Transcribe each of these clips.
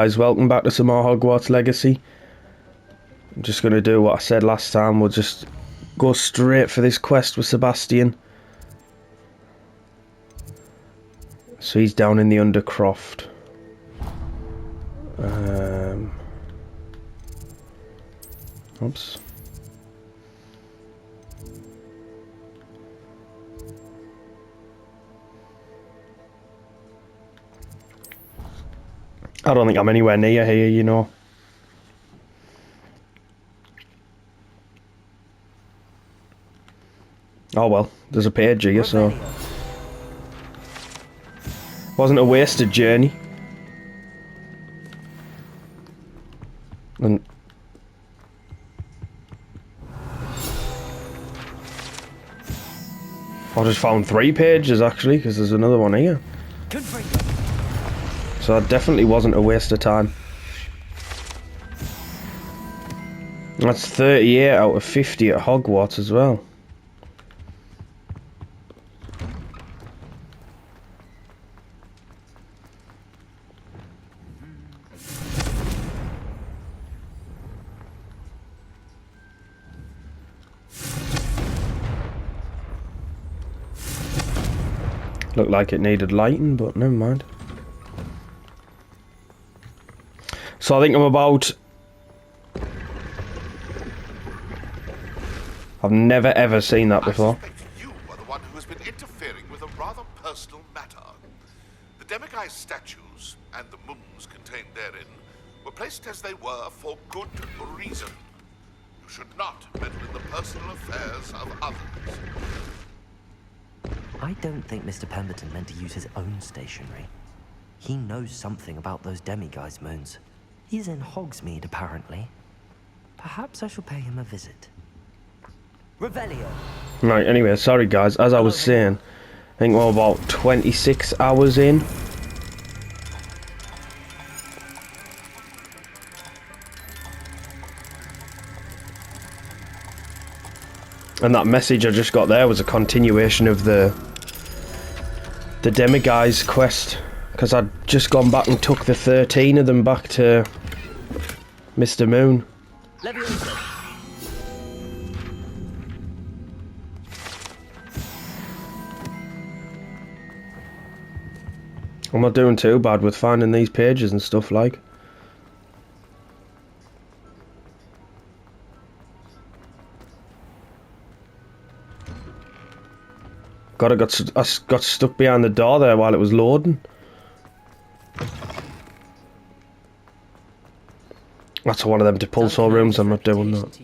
Guys, welcome back to some more Hogwarts Legacy. I'm just going to do what I said last time. We'll just go straight for this quest with Sebastian. So he's down in the Undercroft. Oops. I don't think I'm anywhere near here, you know. Oh well, there's a page here, so... Wasn't a wasted journey. And... I just found 3 pages, actually, because there's another one here. So that definitely wasn't a waste of time. That's 38 out of 50 at Hogwarts as well. Looked like it needed lighting, but never mind. So I think I'm about... I've never ever seen that before. I suspect you are the one who has been interfering with a rather personal matter. The demiguise statues and the mums contained therein were placed as they were for good reason. You should not meddle in the personal affairs of others. I don't think Mr. Pemberton meant to use his own stationery. He knows something about those demiguise moons. He's in Hogsmeade, apparently. Perhaps I shall pay him a visit. Revelio. Right, anyway, sorry guys, as I was saying, I think we're about 26 hours in. And that message I just got there was a continuation of the demiguise quest, because I'd just gone back and took the 13 of them back to Mr. Moon. I'm not doing too bad with finding these pages and stuff like. God, I got stuck behind the door there while it was loading. That's one of them depulso rooms. I'm not doing that.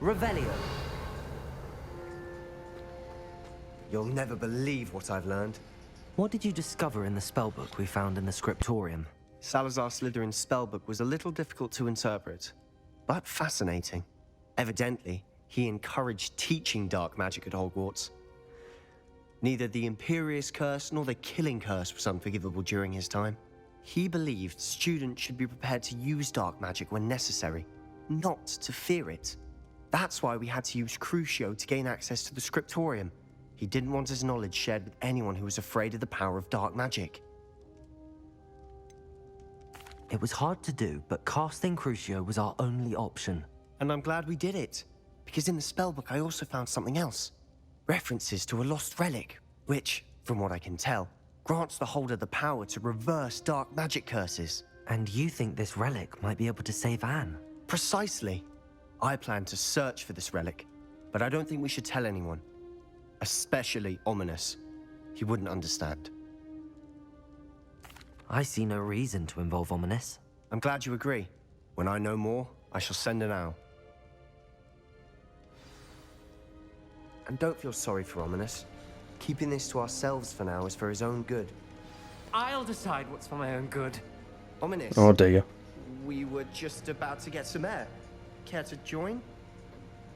Revelio. You'll never believe what I've learned. What did you discover in the spellbook we found in the scriptorium? Salazar Slytherin's spellbook was a little difficult to interpret, but fascinating. Evidently, he encouraged teaching dark magic at Hogwarts. Neither the Imperious Curse nor the Killing Curse was unforgivable during his time. He believed students should be prepared to use dark magic when necessary, not to fear it. That's why we had to use Crucio to gain access to the scriptorium. He didn't want his knowledge shared with anyone who was afraid of the power of dark magic. It was hard to do, but casting Crucio was our only option. And I'm glad we did it, because in the spellbook I also found something else. References to a lost relic, which, from what I can tell, grants the holder the power to reverse dark magic curses. And you think this relic might be able to save Anne? Precisely. I plan to search for this relic, but I don't think we should tell anyone. Especially Ominous. He wouldn't understand. I see no reason to involve Ominous. I'm glad you agree. When I know more, I shall send an owl. And don't feel sorry for Ominous. Keeping this to ourselves for now is for his own good. I'll decide what's for my own good. Ominous. Oh dear. We were just about to get some air. Care to join?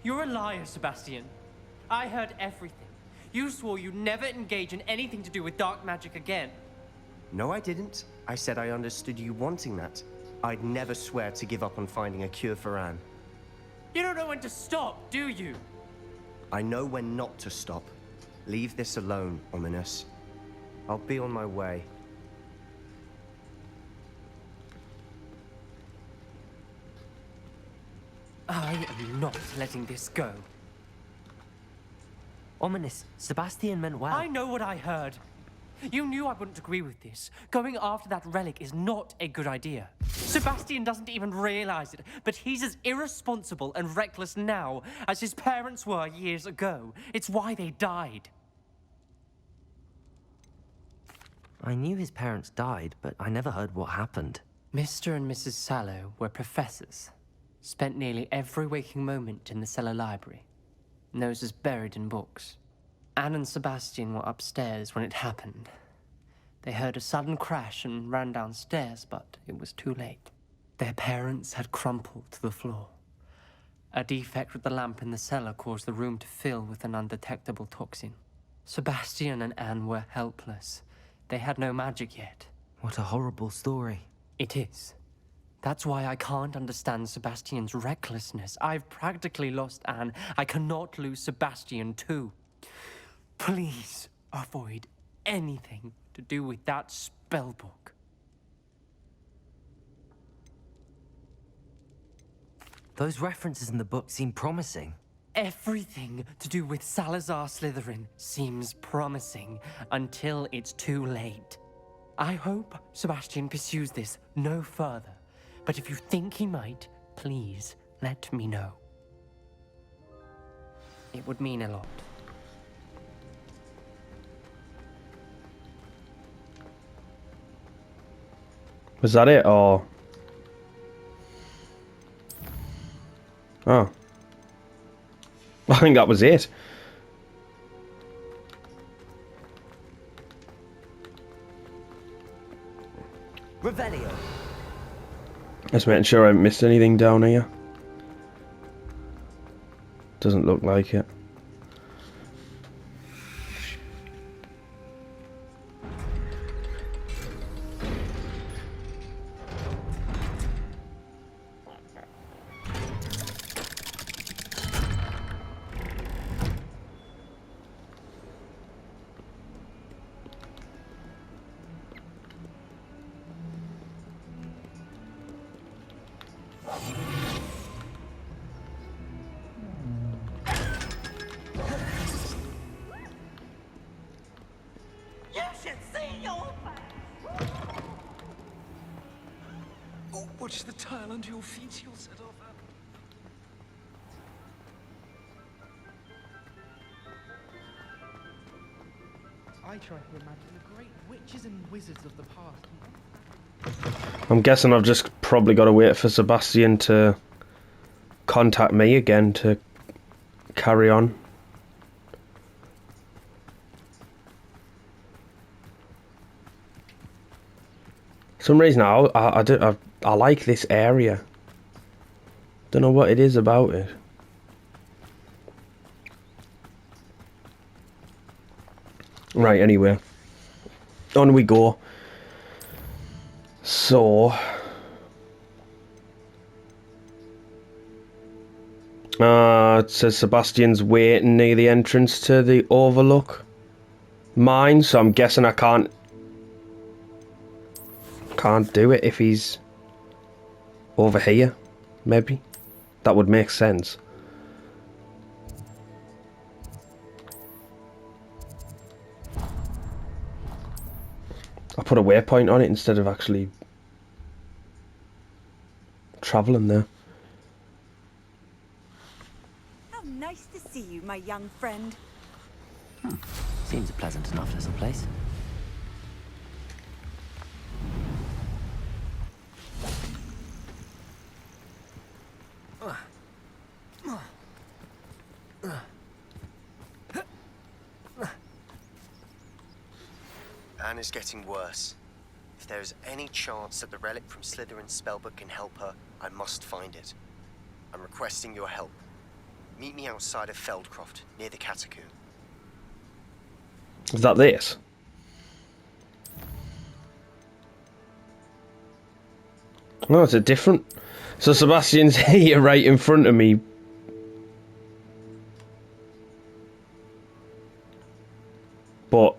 You're a liar, Sebastian. I heard everything. You swore you'd never engage in anything to do with dark magic again. No, I didn't. I said I understood you wanting that. I'd never swear to give up on finding a cure for Anne. You don't know when to stop, do you? I know when not to stop. Leave this alone, Ominous. I'll be on my way. I am not letting this go. Ominous, Sebastian meant well. I know what I heard. You knew I wouldn't agree with this. Going after that relic is not a good idea. Sebastian doesn't even realize it, but he's as irresponsible and reckless now as his parents were years ago. It's why they died. I knew his parents died, but I never heard what happened. Mr. and Mrs. Sallow were professors. Spent nearly every waking moment in the cellar library. Noses buried in books. Anne and Sebastian were upstairs when it happened. They heard a sudden crash and ran downstairs, but it was too late. Their parents had crumpled to the floor. A defect with the lamp in the cellar caused the room to fill with an undetectable toxin. Sebastian and Anne were helpless. They had no magic yet. What a horrible story. It is. That's why I can't understand Sebastian's recklessness. I've practically lost Anne. I cannot lose Sebastian too. Please avoid anything to do with that spellbook. Those references in the book seem promising. Everything to do with Salazar Slytherin seems promising until it's too late. I hope Sebastian pursues this no further, but if you think he might, please let me know. It would mean a lot. Was that it, or...? Oh. I think that was it. Revelio. Just making sure I haven't missed anything down here. Doesn't look like it. Watch the tile under your feet, you'll set off. I try to imagine the great witches and wizards of the past. I'm guessing I've just probably got to wait for Sebastian to contact me again to carry on. For some reason I like this area. Don't know what it is about it. Right, anyway. On we go. So... it says Sebastian's waiting near the entrance to the Overlook mine, so I'm guessing I can't do it if he's over here. Maybe that would make sense. I put a waypoint on it instead of actually travelling there. How nice to see you, my young friend. Seems a pleasant enough little place. Anne is getting worse. If there is any chance that the relic from Slytherin's spellbook can help her, I must find it. I'm requesting your help. Meet me outside of Feldcroft, near the catacomb. Is that this? No, it's a different... So Sebastian's here right in front of me. But...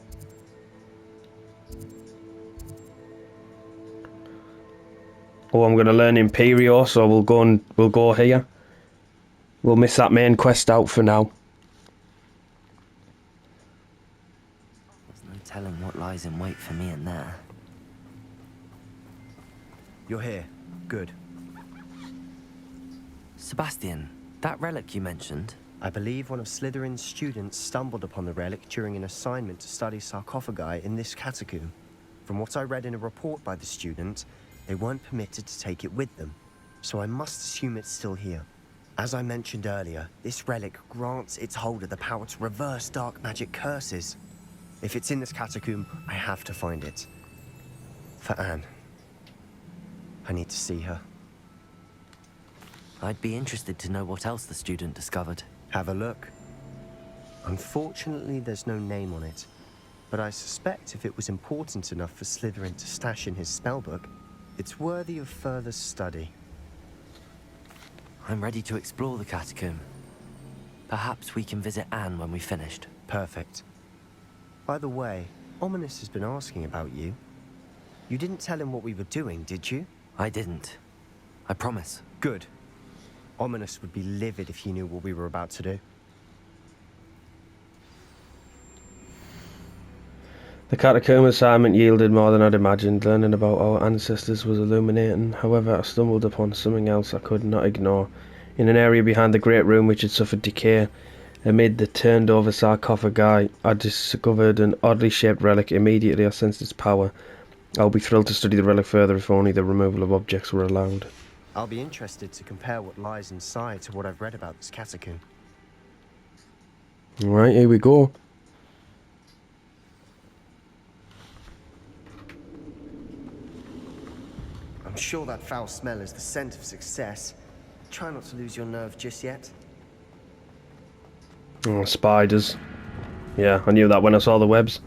Oh, I'm going to learn Imperio, so we'll go here. We'll miss that main quest out for now. There's no telling what lies in wait for me in there. You're here. Good. Sebastian, that relic you mentioned, I believe one of Slytherin's students stumbled upon the relic during an assignment to study sarcophagi in this catacomb. From what I read in a report by the student, they weren't permitted to take it with them, so I must assume it's still here. As I mentioned earlier, this relic grants its holder the power to reverse dark magic curses. If it's in this catacomb, I have to find it. For Anne. I need to see her. I'd be interested to know what else the student discovered. Have a look. Unfortunately, there's no name on it, but I suspect if it was important enough for Slytherin to stash in his spellbook, it's worthy of further study. I'm ready to explore the catacomb. Perhaps we can visit Anne when we've finished. Perfect. By the way, Ominous has been asking about you. You didn't tell him what we were doing, did you? I didn't. I promise. Good. Ominous would be livid if he knew what we were about to do. The catacomb assignment yielded more than I'd imagined. Learning about our ancestors was illuminating. However, I stumbled upon something else I could not ignore. In an area behind the great room which had suffered decay, amid the turned over sarcophagi, I discovered an oddly shaped relic. Immediately I sensed its power. I'll be thrilled to study the relic further if only the removal of objects were allowed. I'll be interested to compare what lies inside to what I've read about this catacomb. Alright, here we go. I'm sure that foul smell is the scent of success. Try not to lose your nerve just yet. Oh, spiders. Yeah, I knew that when I saw the webs.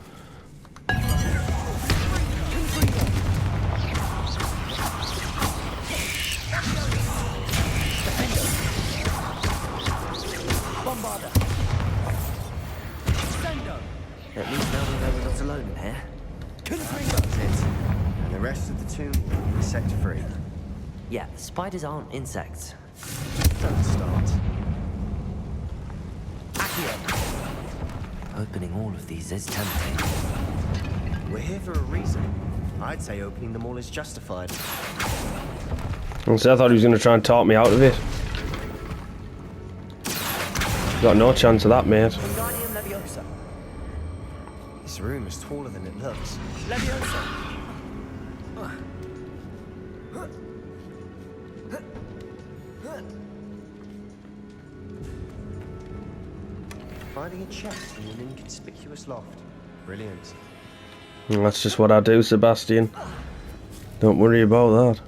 At least now we know we're not alone in here. That's it. And the rest of the tomb will be insect-free. Yeah, spiders aren't insects. Don't start. Opening all of these is tempting. We're here for a reason. I'd say opening them all is justified. Honestly, I thought he was going to try and talk me out of it. Got no chance of that, mate. This room is taller than it looks. Finding a chest in an inconspicuous loft. Brilliant. And that's just what I do, Sebastian. Don't worry about that.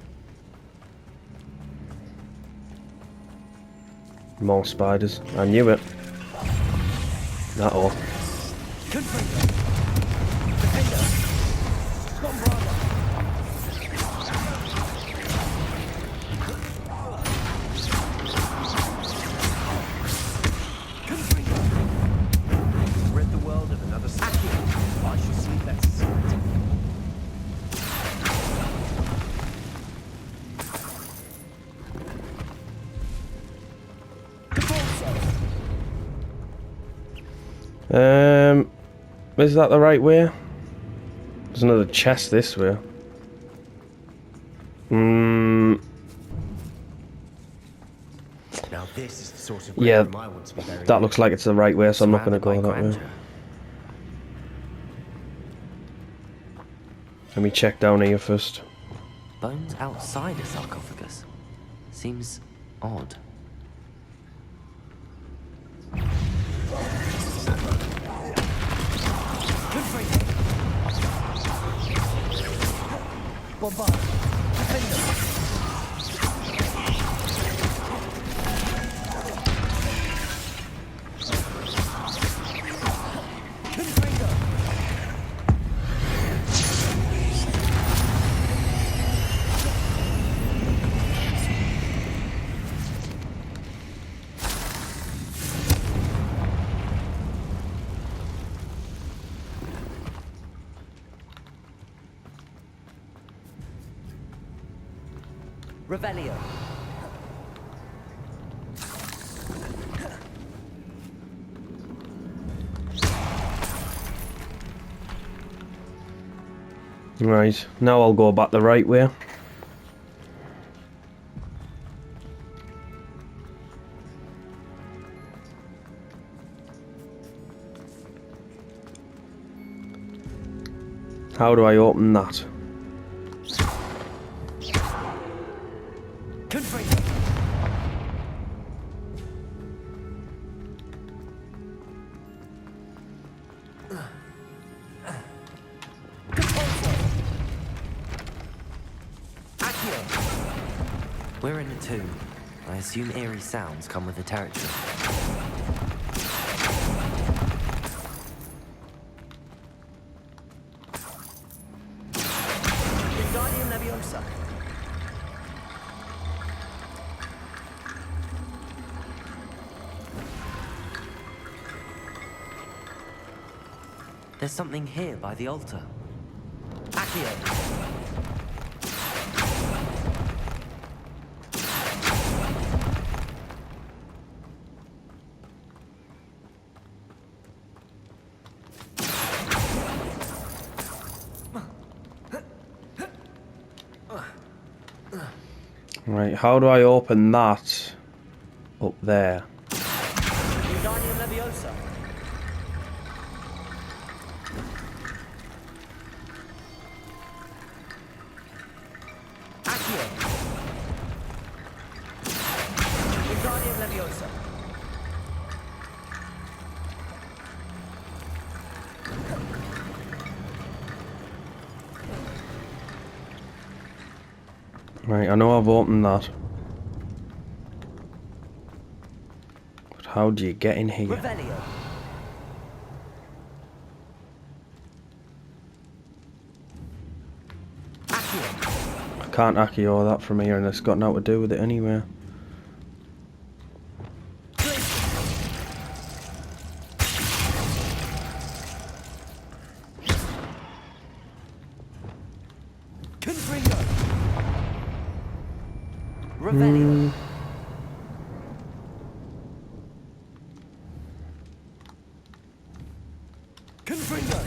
More spiders. I knew it. Uh-oh. Rid the world of another statue. I shall sleep better tonight. Is that the right way? There's another chest this way. Now this is the sort of great Yeah, room I want to be buried that in. looks like it's the right way, so I'm not going to go Surrounded by that way. grandeur. Let me check down here first. Bones outside a sarcophagus. Seems odd. Revelio. Right, now I'll go back the right way. How do I open that? We're in a tomb. I assume eerie sounds come with the territory. Wingardium Leviosa. There's something here by the altar. Accio. Right, how do I open that up there? Wingardium Leviosa. Accio. Wingardium Leviosa. Right, I know I've opened that. But how do you get in here? Revelio. Accio. I can't Accio that from here and it's got nothing to do with it anyway. Revelio. Confringo.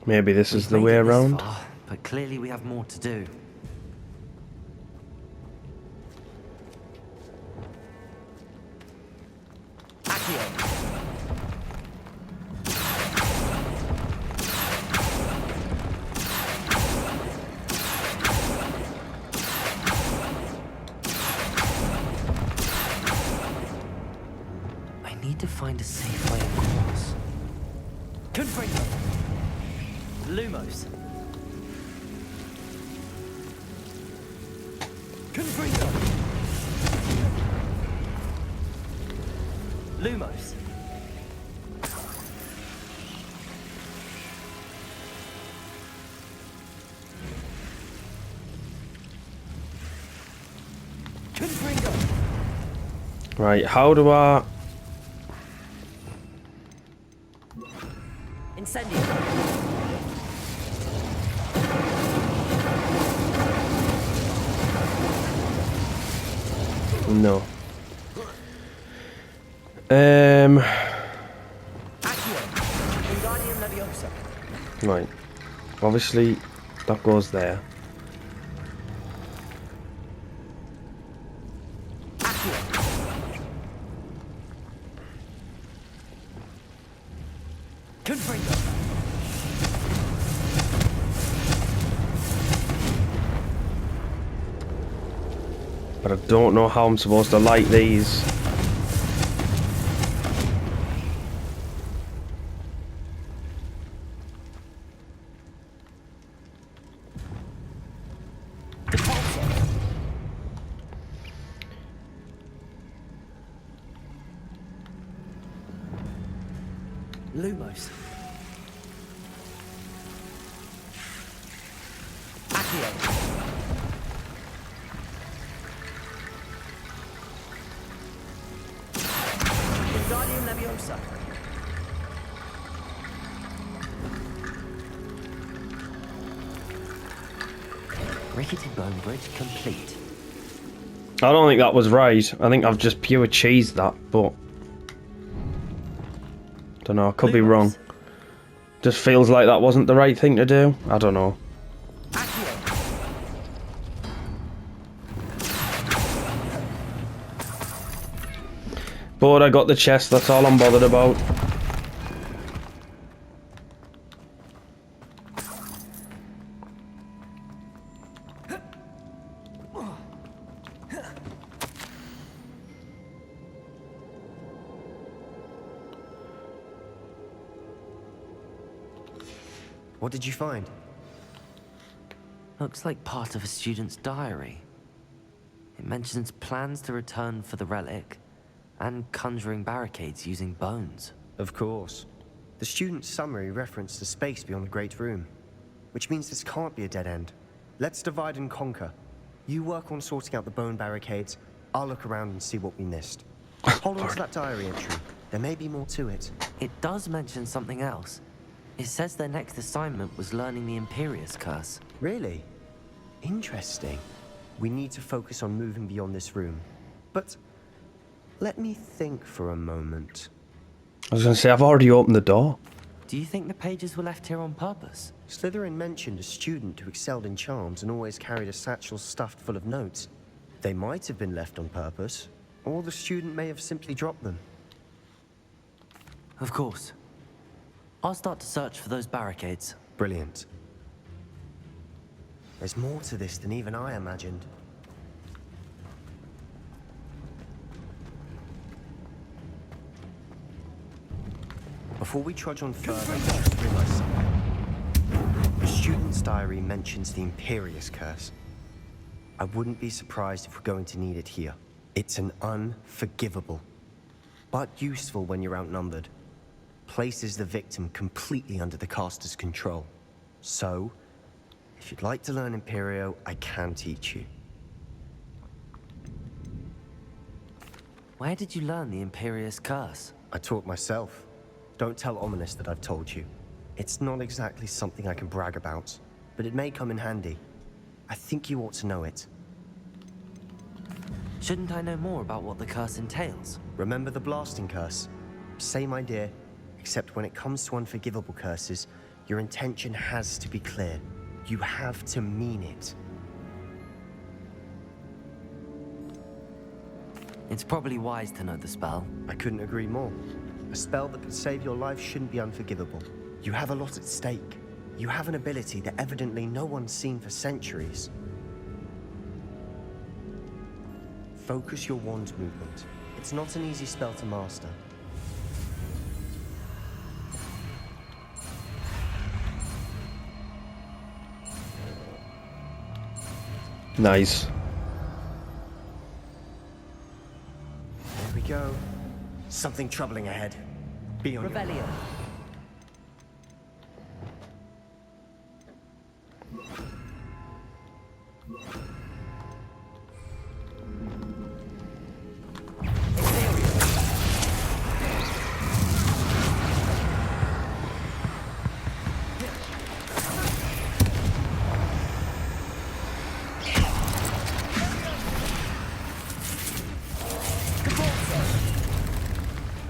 Maybe this is the We've way made it this around. far, but clearly we have more to do. Accio. I need to find a safe way across. Confringo. Lumos. Confringo. Lumos. Confringo. Right, how do I... Incendio. No. Accio. Wingardium Leviosa. Right. Obviously, that goes there. Accio. Confringo. But I don't know how I'm supposed to light these. Lumos. Accio. Wingardium Leviosa. Leviosa. Rickety bone bridge complete. I don't think that was right. I think I've just pure cheesed that, but don't know. I could be wrong. Just feels like that wasn't the right thing to do. I don't know. But I got the chest. That's all I'm bothered about. What did you find? Looks like part of a student's diary. It mentions plans to return for the relic and conjuring barricades using bones. Of course. The student's summary referenced the space beyond the Great Room, which means this can't be a dead end. Let's divide and conquer. You work on sorting out the bone barricades. I'll look around and see what we missed. Hold on to that diary entry. There may be more to it. It does mention something else. It says their next assignment was learning the Imperious Curse. Really? Interesting. We need to focus on moving beyond this room. But let me think for a moment. I was going to say, I've already opened the door. Do you think the pages were left here on purpose? Slytherin mentioned a student who excelled in charms and always carried a satchel stuffed full of notes. They might have been left on purpose, or the student may have simply dropped them. Of course. I'll start to search for those barricades. Brilliant. There's more to this than even I imagined. Before we trudge on further, I just realized something. The student's diary mentions the Imperious Curse. I wouldn't be surprised if we're going to need it here. It's an unforgivable, but useful when you're outnumbered. Places the victim completely under the caster's control. So, if you'd like to learn Imperio, I can teach you. Where did you learn the Imperious Curse? I taught myself. Don't tell Ominous that I've told you. It's not exactly something I can brag about, but it may come in handy. I think you ought to know it. Shouldn't I know more about what the curse entails? Remember the blasting curse? Same idea, except when it comes to unforgivable curses, your intention has to be clear. You have to mean it. It's probably wise to know the spell. I couldn't agree more. A spell that could save your life shouldn't be unforgivable. You have a lot at stake. You have an ability that evidently no one's seen for centuries. Focus your wand's movement. It's not an easy spell to master. Nice. There we go. Something troubling ahead. Be on your Rebellion.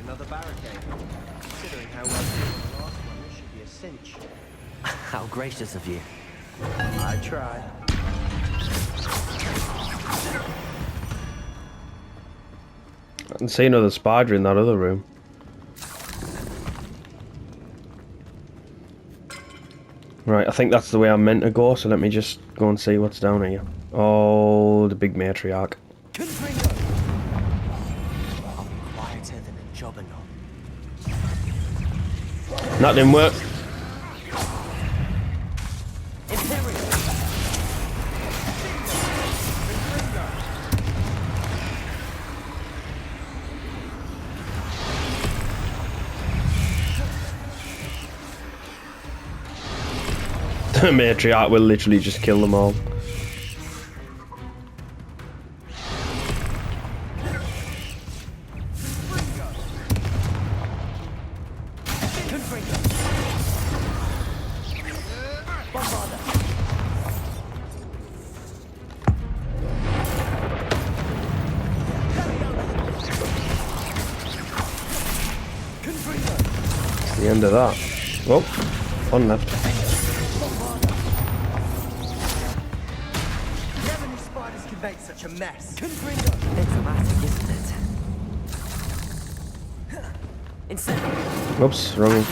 Another barricade. Considering how well you did the last one, this should be a cinch. How gracious of you. I try. I can see another spider in that other room. Right, I think that's the way I'm meant to go, so let me just go and see what's down here. Oh, the big matriarch. I'll be quieter than a jobberknock. That didn't work. The matriarch will literally just kill them all. The end of that. Oh, one left. Never knew spiders could make such a mess. Bit dramatic, isn't it? Instead, Oops, wrong one.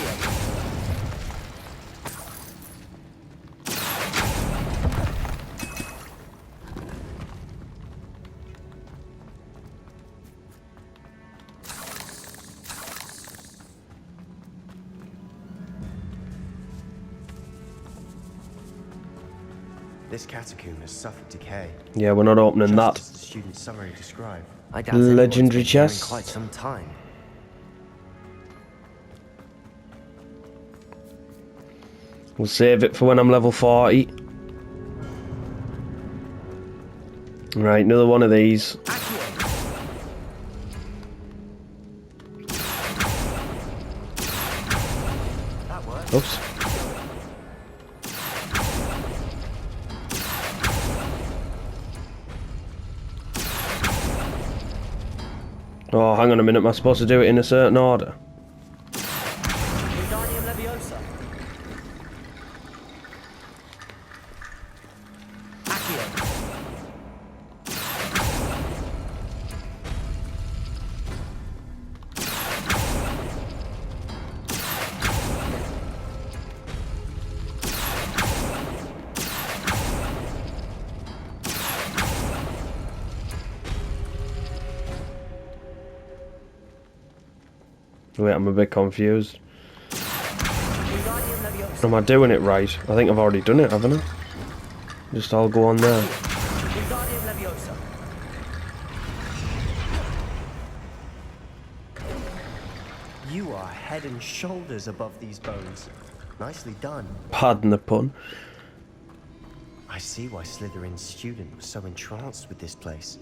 This catacomb has suffered decay. Yeah, we're not opening that. Just as the student's summary described. I doubt anyone's Legendary been here in chest. quite some time. We'll save it for when I'm level 40. Right, another one of these. Oops. Oh, hang on a minute, am I supposed to do it in a certain order? Wait, I'm a bit confused. Am I doing it right? I think I've already done it, haven't I? Just I'll go on there. You are head and shoulders above these bones. Nicely done. Pardon the pun. I see why Slytherin's student was so entranced with this place.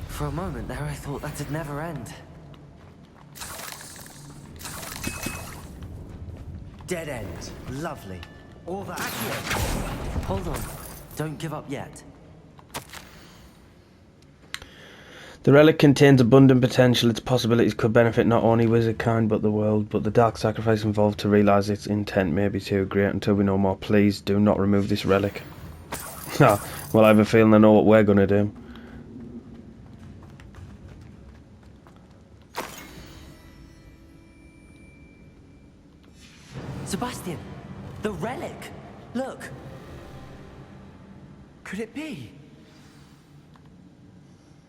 For a moment there, I thought that'd never end. Dead end. Lovely. All that. Hold on. Don't give up yet. The relic contains abundant potential. Its possibilities could benefit not only wizard kind but the world, but the dark sacrifice involved to realise its intent may be too great. Until we know more, please do not remove this relic. Well, I have a feeling I know what we're going to do. Sebastian! The relic! Look! Could it be?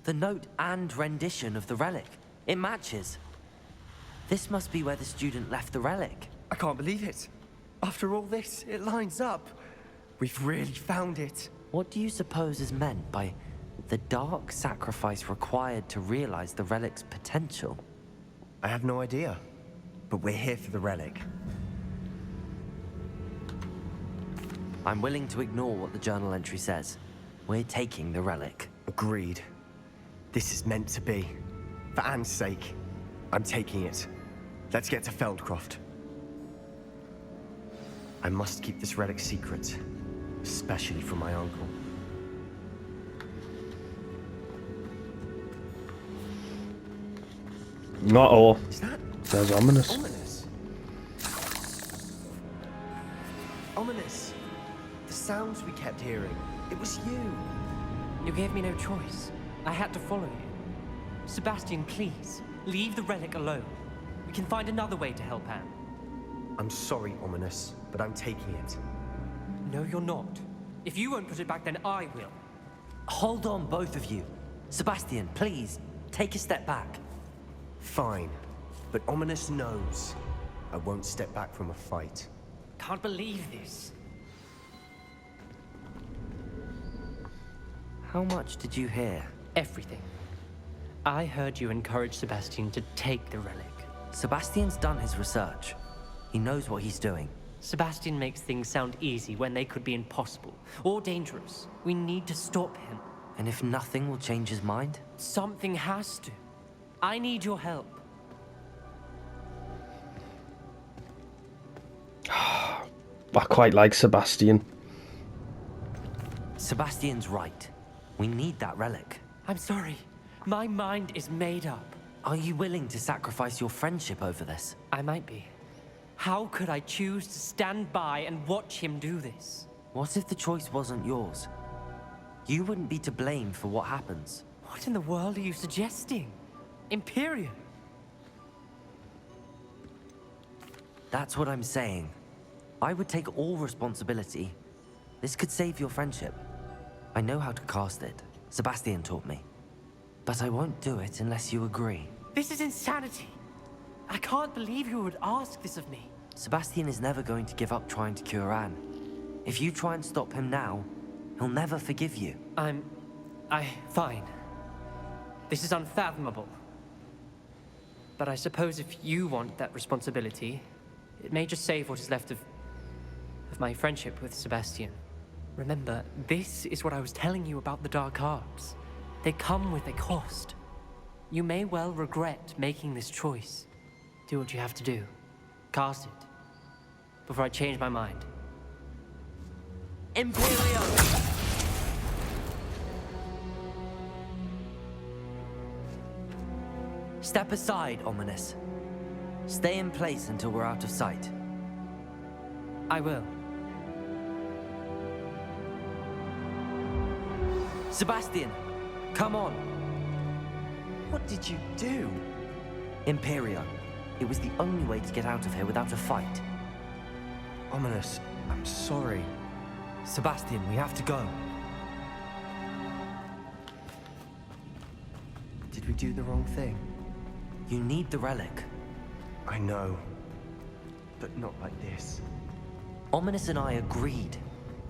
The note and rendition of the relic. It matches. This must be where the student left the relic. I can't believe it. After all this, it lines up. We've really found it. What do you suppose is meant by the dark sacrifice required to realize the relic's potential? I have no idea. But we're here for the relic. I'm willing to ignore what the journal entry says. We're taking the relic. Agreed. This is meant to be. For Anne's sake, I'm taking it. Let's get to Feldcroft. I must keep this relic secret, especially from my uncle. Not all. Is that Sounds ominous. ominous? Ominous. The sounds we kept hearing. It was you. You gave me no choice. I had to follow you. Sebastian, please, leave the relic alone. We can find another way to help Anne. I'm sorry, Ominous, but I'm taking it. No, you're not. If you won't put it back, then I will. Hold on, both of you. Sebastian, please, take a step back. Fine, but Ominous knows I won't step back from a fight. Can't believe this. How much did you hear? Everything. I heard you encourage Sebastian to take the relic. Sebastian's done his research. He knows what he's doing. Sebastian makes things sound easy when they could be impossible or dangerous. We need to stop him. And if nothing will change his mind? Something has to. I need your help. I quite like Sebastian. Sebastian's right. We need that relic. I'm sorry. My mind is made up. Are you willing to sacrifice your friendship over this? I might be. How could I choose to stand by and watch him do this? What if the choice wasn't yours? You wouldn't be to blame for what happens. What in the world are you suggesting? Imperio? That's what I'm saying. I would take all responsibility. This could save your friendship. I know how to cast it. Sebastian taught me. But I won't do it unless you agree. This is insanity. I can't believe you would ask this of me. Sebastian is never going to give up trying to cure Anne. If you try and stop him now, he'll never forgive you. Fine. This is unfathomable. But I suppose if you want that responsibility, it may just save what is left of my friendship with Sebastian. Remember, this is what I was telling you about the dark arts. They come with a cost. You may well regret making this choice. Do what you have to do. Cast it. Before I change my mind. Imperio! Step aside, Ominous. Stay in place until we're out of sight. I will. Sebastian, come on. What did you do? Imperio. It was the only way to get out of here without a fight. Ominous, I'm sorry. Sebastian, we have to go. Did we do the wrong thing? You need the relic. I know, but not like this. Ominous and I agreed.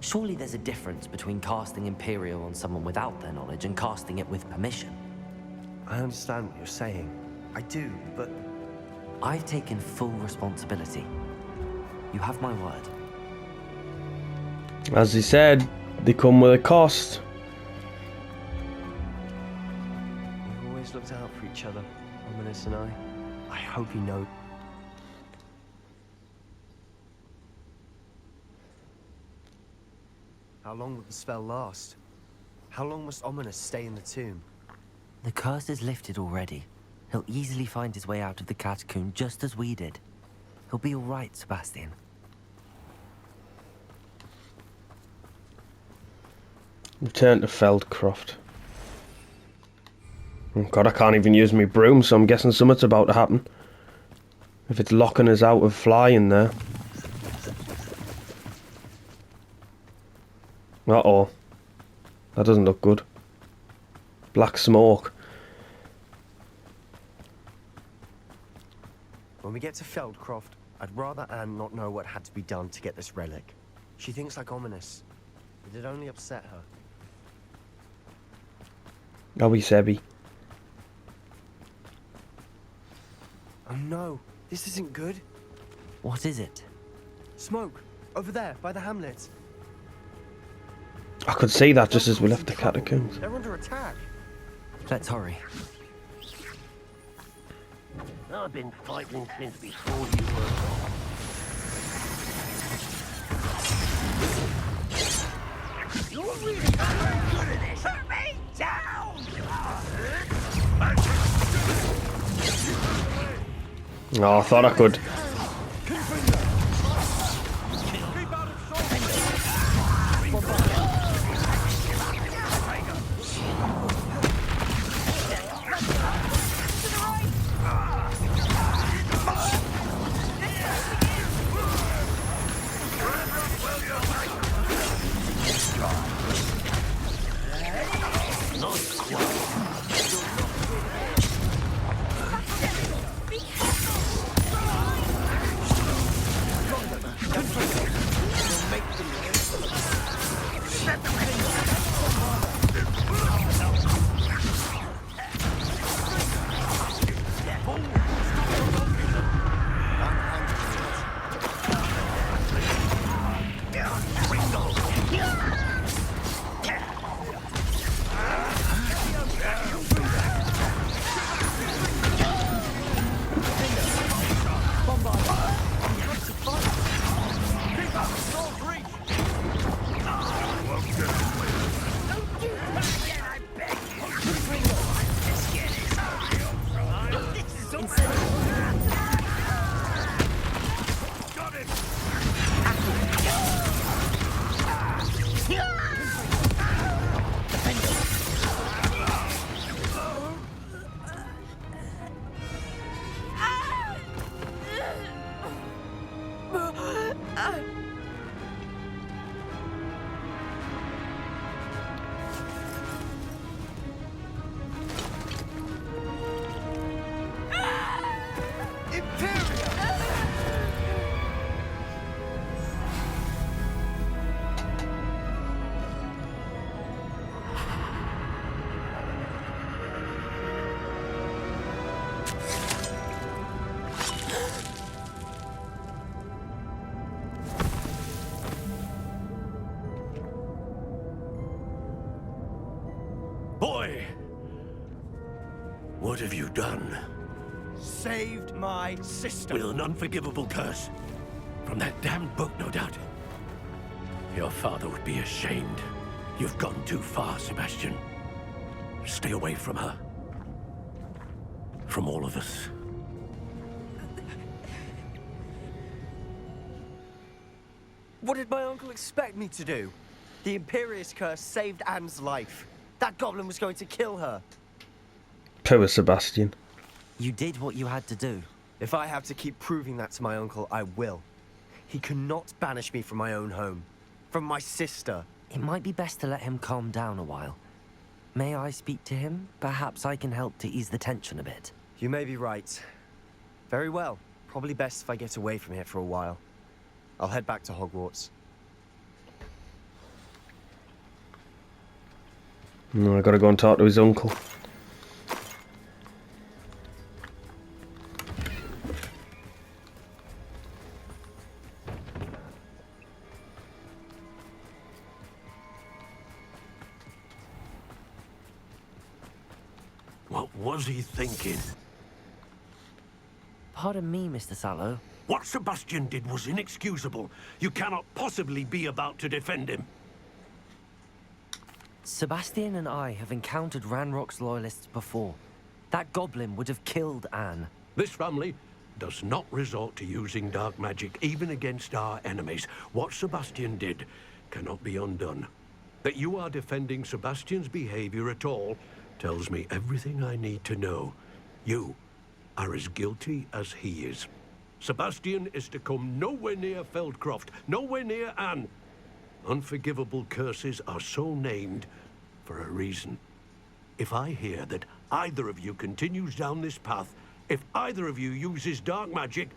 Surely there's a difference between casting Imperio on someone without their knowledge and casting it with permission. I understand what you're saying. I do, but... I've taken full responsibility. You have my word. As he said, they come with a cost. We've always looked out for each other, Ominous and I. I hope you know. How long will the spell last? How long must Ominous stay in the tomb? The curse is lifted already. He'll easily find his way out of the catacomb just as we did. He'll be all right, Sebastian. Return to Feldcroft. Oh God, I can't even use my broom, so I'm guessing something's about to happen. If it's locking us out of flying there. Uh-oh. That doesn't look good. Black smoke. When we get to Feldcroft, I'd rather Anne not know what had to be done to get this relic. She thinks like Ominous. It'd only upset her. Are we Sebi? Oh no, this isn't good. What is it? Smoke! Over there, by the hamlet. I could see that just as we left the catacombs. They're under attack. Let's hurry. I've been fighting since before you were born. Oh, I thought I could. Boy! What have you done? Saved my sister. With an unforgivable curse. From that damned book, no doubt. Your father would be ashamed. You've gone too far, Sebastian. Stay away from her. From all of us. What did my uncle expect me to do? The Imperious Curse saved Anne's life. That goblin was going to kill her. Poor Sebastian. You did what you had to do. If I have to keep proving that to my uncle, I will. He cannot banish me from my own home. From my sister. It might be best to let him calm down a while. May I speak to him? Perhaps I can help to ease the tension a bit. You may be right. Very well. Probably best if I get away from here for a while. I'll head back to Hogwarts. No, I gotta go and talk to his uncle. What was he thinking? Pardon me, Mr. Sallow. What Sebastian did was inexcusable. You cannot possibly be about to defend him. Sebastian and I have encountered Ranrock's loyalists before. That goblin would have killed Anne. This family does not resort to using dark magic even against our enemies. What Sebastian did cannot be undone. That you are defending Sebastian's behavior at all tells me everything I need to know. You are as guilty as he is. Sebastian is to come nowhere near Feldcroft, nowhere near Anne. Unforgivable curses are so named for a reason. If I hear that either of you continues down this path, if either of you uses dark magic,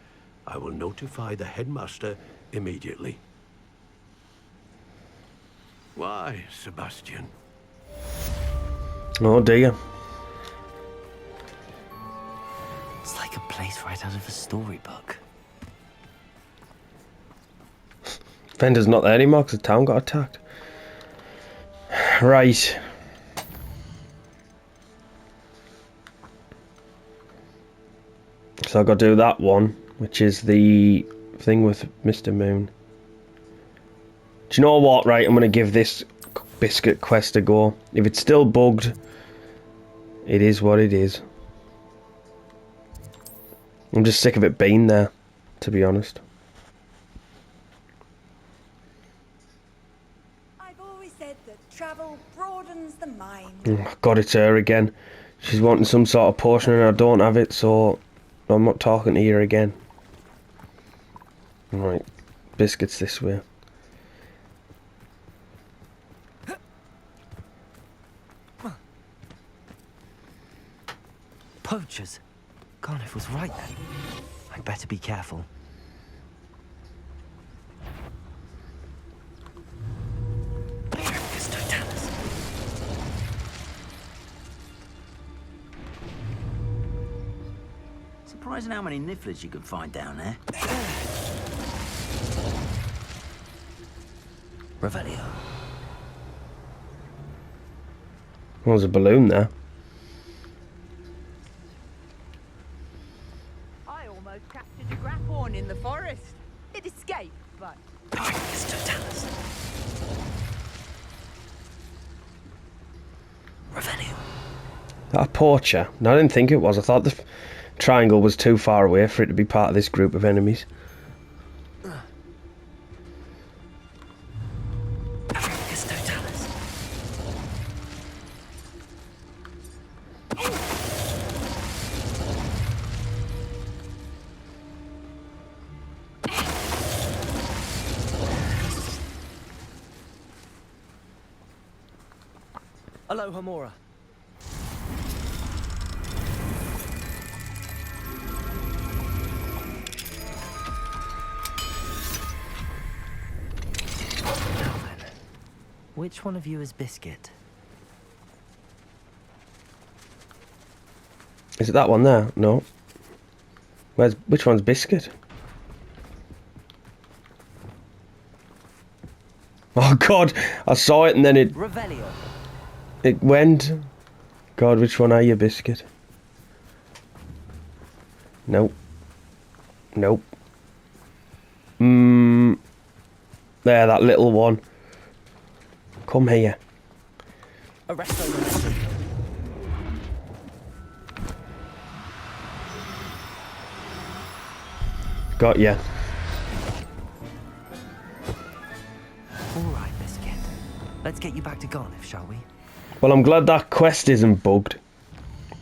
I will notify the headmaster immediately. Why, Sebastian? Oh dear. It's like a place right out of a storybook. Fender's not there anymore because the town got attacked. Right. So I've got to do that one, which is the thing with Mr. Moon. Do you know what? Right, I'm going to give this Biscuit quest to go. If it's still bugged, it is what it is. I'm just sick of it being there, to be honest. I've always said that travel broadens the mind. Oh, God, it's her again. She's wanting some sort of potion and I don't have it, so I'm not talking to her again. Right, Biscuit's this way. Poachers. Garniff was right then. I'd better be careful. Surprising how many nifflers you can find down there. Revelio. Well, there's a balloon there. I almost captured a grapphorn in the forest. It escaped, but... Revelio. That a poacher? No, I didn't think it was. I thought the triangle was too far away for it to be part of this group of enemies. Hello, Hamora. Now then, which one of you is Biscuit? Is it that one there? No. Which one's Biscuit? Oh God, I saw it and then it Revelio. It went. God, which one are you, Biscuit? Nope. Nope. There, that little one. Come here. Arresto. Got ya. All right, Biscuit. Let's get you back to Garniff, shall we? Well, I'm glad that quest isn't bugged.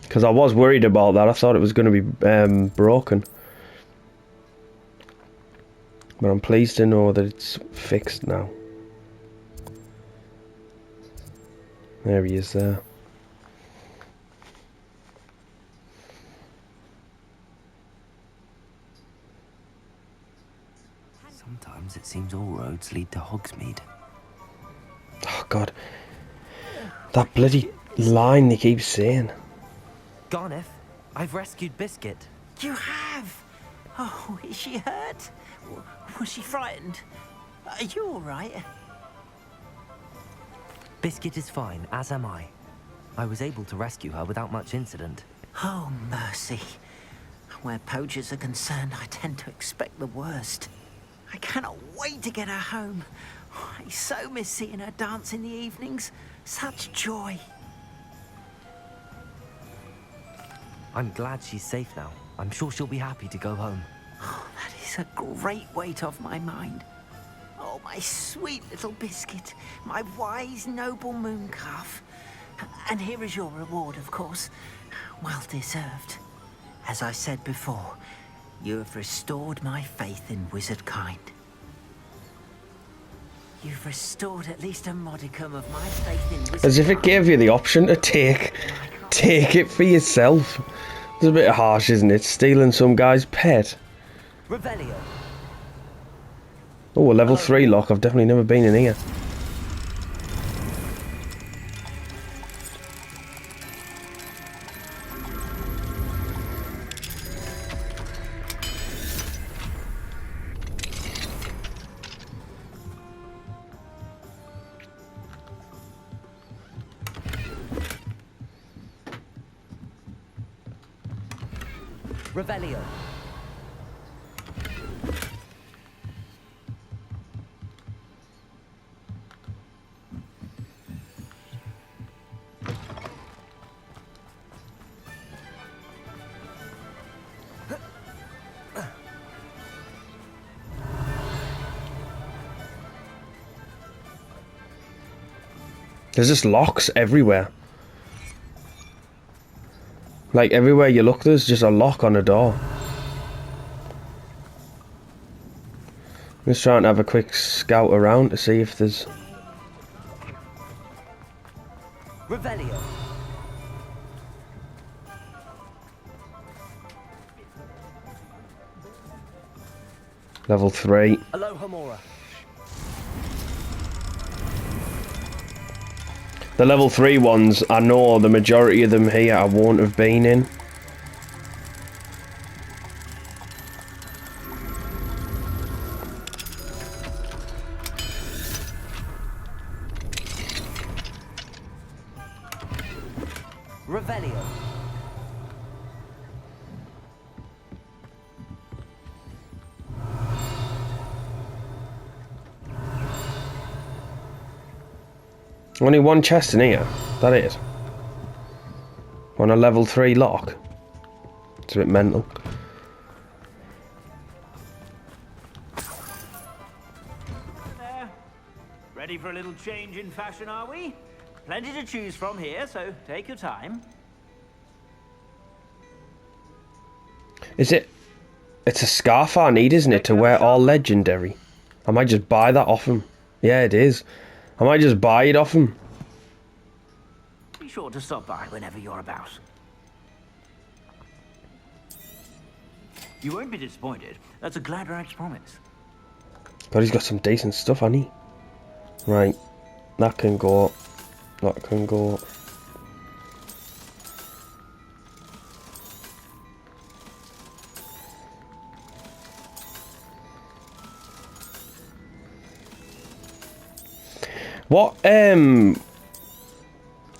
Because I was worried about that. I thought it was going to be broken. But I'm pleased to know that it's fixed now. There he is there. Sometimes it seems all roads lead to Hogsmeade. Oh God. That bloody line they keep saying. Garniff, I've rescued Biscuit. You have? Oh, is she hurt? Was she frightened? Are you all right? Biscuit is fine, as am I. I was able to rescue her without much incident. Oh, mercy. Where poachers are concerned, I tend to expect the worst. I cannot wait to get her home. I so miss seeing her dance in the evenings. Such joy. I'm glad she's safe now. I'm sure she'll be happy to go home. Oh, that is a great weight off my mind. Oh, my sweet little Biscuit, my wise, noble moon calf. And here is your reward, of course. Well deserved. As I said before, you have restored my faith in wizard kind. You've restored at least a modicum of my faith in wizard. As if it gave you the option to take it for yourself. It's a bit harsh, isn't it? Stealing some guy's pet. Revelio. Oh, a level 3 lock. I've definitely never been in here. Revelio. There's just locks everywhere. Like, everywhere you look, there's just a lock on a door. I'm just trying to have a quick scout around to see if there's... Revelio. Level 3. Aloha Mora. The level 3 ones, I know the majority of them here I won't have been in. Revelio. Only one chest in here, that is. On a level 3 lock. It's a bit mental. There. Ready for a little change in fashion, are we? Plenty to choose from here, so take your time. Is it... It's a scarf I need, isn't it, to wear all legendary? I might just buy that off him. Yeah, it is. I might just buy it off him. Be sure to stop by whenever you're about. You won't be disappointed. That's a Gladrag's promise. God, he's got some decent stuff, hasn't he? Right. That can go. That can go.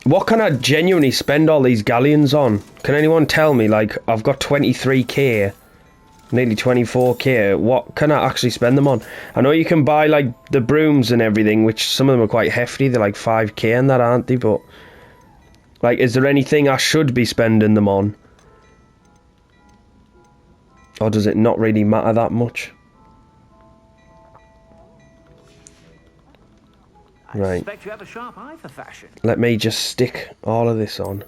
What can I genuinely spend all these galleons on? Can anyone tell me? Like, I've got 23k, nearly 24k. What can I actually spend them on? I know you can buy, like, the brooms and everything, which some of them are quite hefty. They're like 5k and that, aren't they? But, like, is there anything I should be spending them on? Or does it not really matter that much? Right. I suspect you have a sharp eye for fashion. Let me just stick all of this on.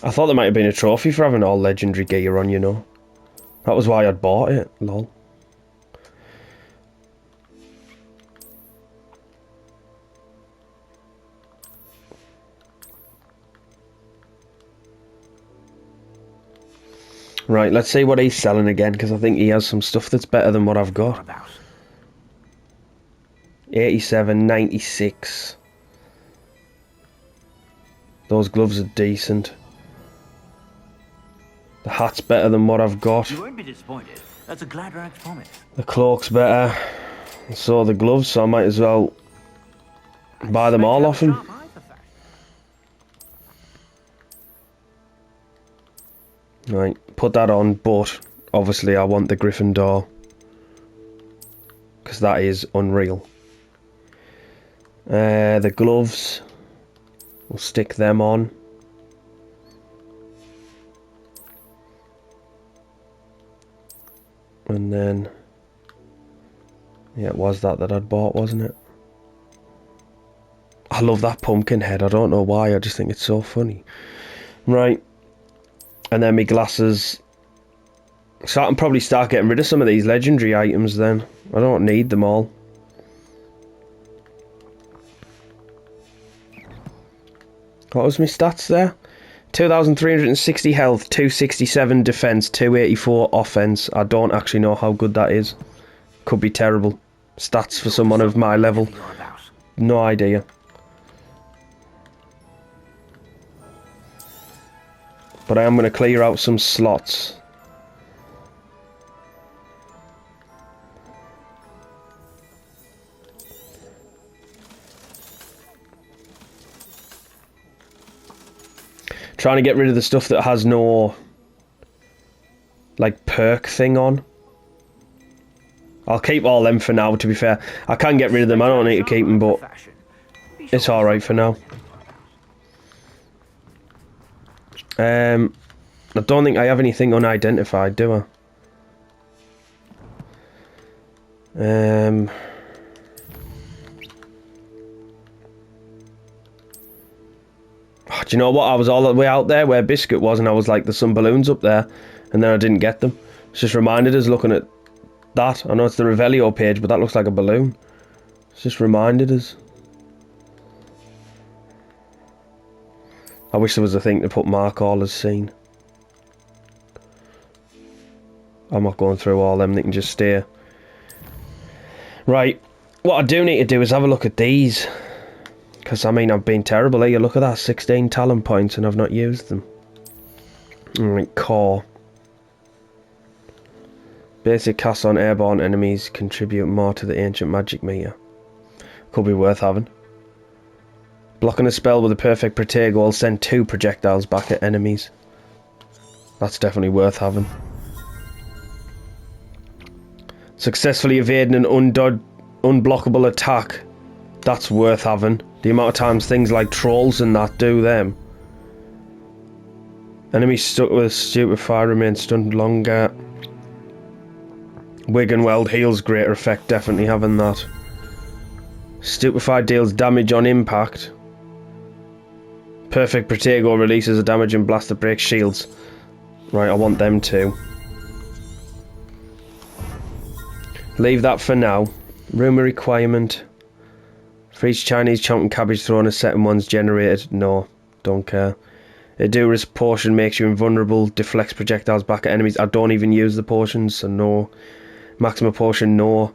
I thought there might have been a trophy for having all legendary gear on, you know. That was why I'd bought it, lol. Right, let's see what he's selling again, because I think he has some stuff that's better than what I've got. 87, 96. Those gloves are decent. The hat's better than what I've got. You won't be disappointed. That's a Gladrag's promise. The cloak's better. So the gloves, so I might as well buy them all off him. Right, put that on, but obviously I want the Gryffindor, because that is unreal. The gloves, we'll stick them on. And then, yeah, it was that I'd bought, wasn't it? I love that pumpkin head. I don't know why, I just think it's so funny. Right. And then my glasses. So I can probably start getting rid of some of these legendary items then. I don't need them all. What was my stats there? 2,360 health, 267 defense, 284 offense. I don't actually know how good that is. Could be terrible. Stats for someone of my level. No idea. But I am going to clear out some slots. Trying to get rid of the stuff that has no, like, perk thing on. I'll keep all them for now, to be fair. I can get rid of them, I don't need to keep them, but it's alright for now. I don't think I have anything unidentified, do I? Do you know what? I was all the way out there where Biscuit was, and I was like, there's some balloons up there, and then I didn't get them. It's just reminded us looking at that. I know it's the Revelio page, but that looks like a balloon. It's just reminded us. I wish there was a thing to put mark all as seen. I'm not going through all them, they can just stay. Right, what I do need to do is have a look at these. Because, I mean, I've been terrible here. Look at that, 16 talent points and I've not used them. Alright, core. Basic cast on airborne enemies contribute more to the ancient magic meter. Could be worth having. Blocking a spell with a perfect protego will send 2 projectiles back at enemies. That's definitely worth having. Successfully evading an unblockable attack. That's worth having. The amount of times things like trolls and that do them. Enemies stuck with a stupefy remain stunned longer. Wig and weld heals greater effect, definitely having that. Stupefy deals damage on impact. Perfect Protego releases a damage and blast that breaks shields. Right, I want them too. Leave that for now. Rumour requirement. For each Chinese chomping cabbage thrown, a set of ones generated. No, don't care. Edura's potion makes you invulnerable, deflects projectiles back at enemies. I don't even use the potions, so no. Maxima potion, no.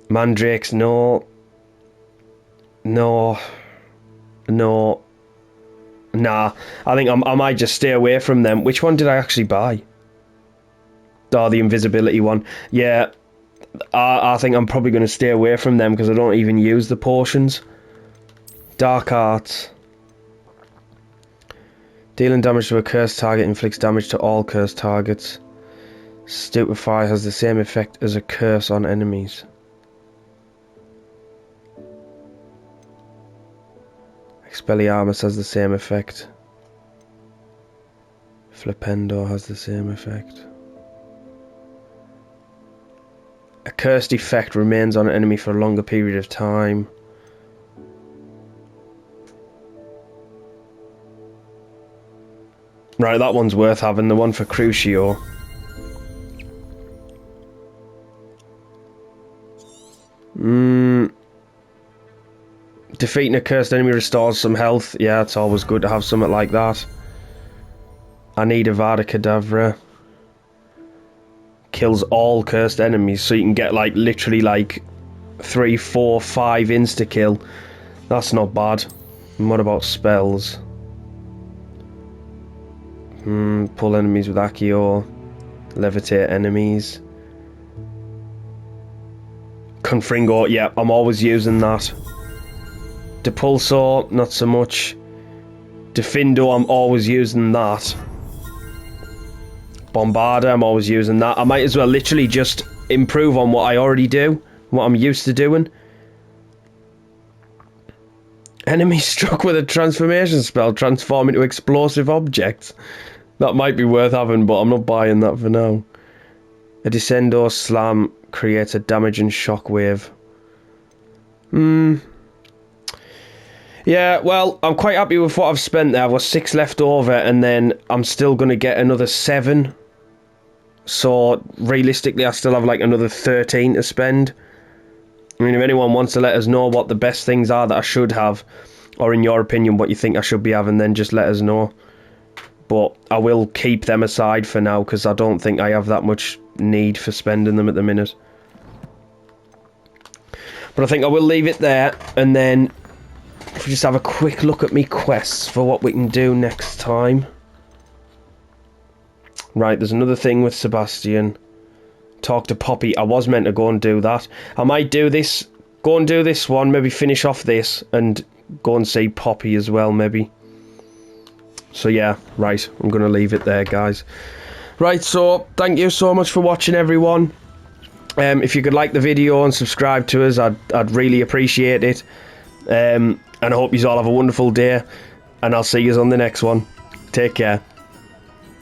Mandrakes, no. No. No. Nah, I think I might just stay away from them. Which one did I actually buy? Oh, the invisibility one. Yeah, I think I'm probably going to stay away from them because I don't even use the potions. Dark Arts. Dealing damage to a cursed target inflicts damage to all cursed targets. Stupefy has the same effect as a curse on enemies. Expelliarmus has the same effect. Flipendo has the same effect. A cursed effect remains on an enemy for a longer period of time. Right, that one's worth having, the one for Crucio. Defeating a cursed enemy restores some health. Yeah, it's always good to have something like that. I need Avada Kedavra. Kills all cursed enemies, so you can get like literally like 3, 4, 5 insta kill. That's not bad. And what about spells? Pull enemies with Accio. Levitate enemies. Confringo, yeah, I'm always using that. Depulso, not so much. Defindo, I'm always using that. Bombarda, I'm always using that. I might as well literally just improve on what I already do, what I'm used to doing. Enemy struck with a transformation spell, transform into explosive objects. That might be worth having, but I'm not buying that for now. A Descendo Slam creates a damage and shockwave. Yeah, well, I'm quite happy with what I've spent there. I've got 6 left over, and then I'm still going to get another 7. So, realistically, I still have like another 13 to spend. I mean, if anyone wants to let us know what the best things are that I should have, or in your opinion, what you think I should be having, then just let us know. But I will keep them aside for now, because I don't think I have that much need for spending them at the minute. But I think I will leave it there, and then if we just have a quick look at me quests for what we can do next time. Right, there's another thing with Sebastian. Talk to Poppy. I was meant to go and do that. I might do this, go and do this one, maybe finish off this, and go and see Poppy as well, maybe. So yeah, right, I'm going to leave it there, guys. Right, so thank you so much for watching, everyone. If you could like the video and subscribe to us, I'd really appreciate it. And I hope you all have a wonderful day, and I'll see you on the next one. Take care.